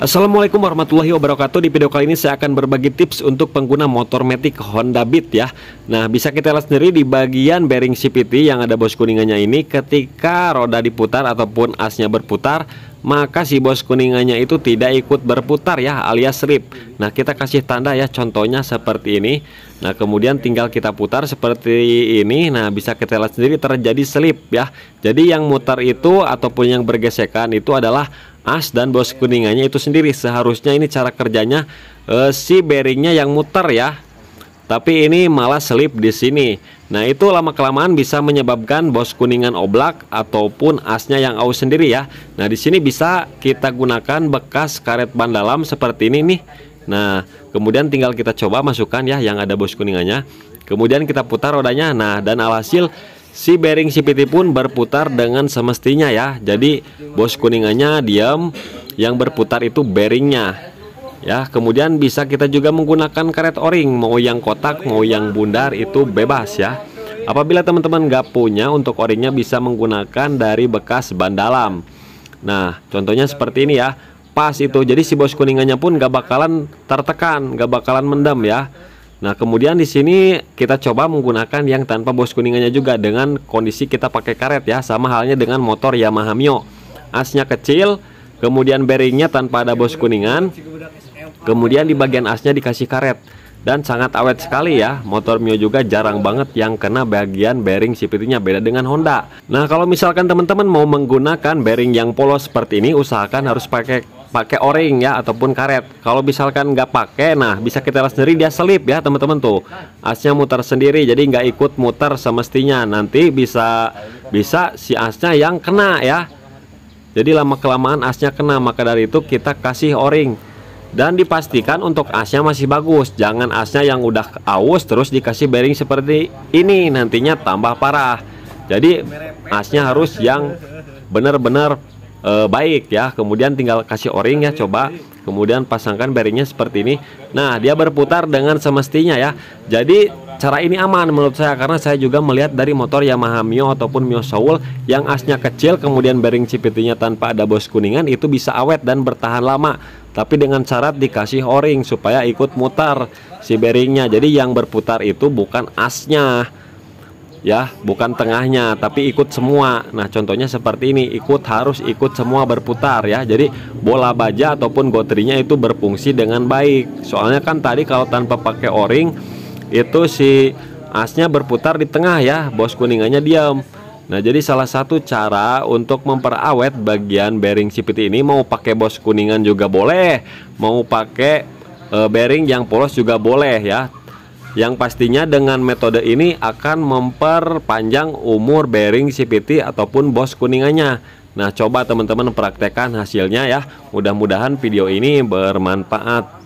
Assalamualaikum warahmatullahi wabarakatuh. Di video kali ini saya akan berbagi tips untuk pengguna motor Matic Honda Beat ya. Nah, bisa kita lihat sendiri di bagian bearing CVT yang ada bos kuningannya ini, ketika roda diputar ataupun asnya berputar, maka si bos kuningannya itu tidak ikut berputar ya, alias slip. Nah, kita kasih tanda ya, contohnya seperti ini. Nah, kemudian tinggal kita putar seperti ini. Nah, bisa kita lihat sendiri terjadi slip ya. Jadi yang mutar itu ataupun yang bergesekan itu adalah as dan bos kuningannya itu sendiri. Seharusnya ini cara kerjanya si bearingnya yang muter ya, tapi ini malah selip di sini. Nah, itu lama kelamaan bisa menyebabkan bos kuningan oblak ataupun asnya yang aus sendiri ya. Nah, di sini bisa kita gunakan bekas karet ban dalam seperti ini nih. Nah, kemudian tinggal kita coba masukkan ya yang ada bos kuningannya, kemudian kita putar rodanya. Nah, dan alhasil si bearing CVT pun berputar dengan semestinya ya. Jadi bos kuningannya diam, yang berputar itu bearingnya ya. Kemudian bisa kita juga menggunakan karet o-ring, mau yang kotak mau yang bundar itu bebas ya. Apabila teman-teman nggak punya untuk o-ringnya, bisa menggunakan dari bekas ban dalam. Nah, contohnya seperti ini ya, pas itu. Jadi si bos kuningannya pun nggak bakalan tertekan, nggak bakalan mendam ya. Nah, kemudian di sini kita coba menggunakan yang tanpa bos kuningannya juga dengan kondisi kita pakai karet ya, sama halnya dengan motor Yamaha Mio. Asnya kecil, kemudian bearingnya tanpa ada bos kuningan, kemudian di bagian asnya dikasih karet, dan sangat awet sekali ya. Motor Mio juga jarang banget yang kena bagian bearing CVT-nya, beda dengan Honda. Nah, kalau misalkan teman-teman mau menggunakan bearing yang polos seperti ini, usahakan harus pakai o-ring ya ataupun karet. Kalau misalkan nggak pakai, nah bisa kita lihat sendiri dia selip ya teman-teman tuh, asnya muter sendiri, jadi nggak ikut muter semestinya. Nanti bisa si asnya yang kena ya, jadi lama kelamaan asnya kena. Maka dari itu kita kasih o-ring dan dipastikan untuk asnya masih bagus. Jangan asnya yang udah aus terus dikasih bearing seperti ini, nantinya tambah parah. Jadi asnya harus yang benar-benar baik ya. Kemudian tinggal kasih o-ring ya, coba kemudian pasangkan bearingnya seperti ini. Nah, dia berputar dengan semestinya ya. Jadi cara ini aman menurut saya, karena saya juga melihat dari motor Yamaha Mio ataupun Mio Soul yang asnya kecil, kemudian bearing CVT-nya tanpa ada bos kuningan, itu bisa awet dan bertahan lama, tapi dengan syarat dikasih o-ring supaya ikut mutar si bearingnya. Jadi yang berputar itu bukan asnya ya, bukan tengahnya, tapi ikut semua. Nah, contohnya seperti ini, harus ikut semua berputar ya. Jadi bola baja ataupun gotrinya itu berfungsi dengan baik. Soalnya kan tadi kalau tanpa pakai o-ring itu si asnya berputar di tengah ya, bos kuningannya diam. Nah, jadi salah satu cara untuk memperawet bagian bearing CVT ini, mau pakai bos kuningan juga boleh, mau pakai bearing yang polos juga boleh ya. Yang pastinya dengan metode ini akan memperpanjang umur bearing CVT ataupun bos kuningannya. Nah, coba teman-teman praktekkan hasilnya ya. Mudah-mudahan video ini bermanfaat.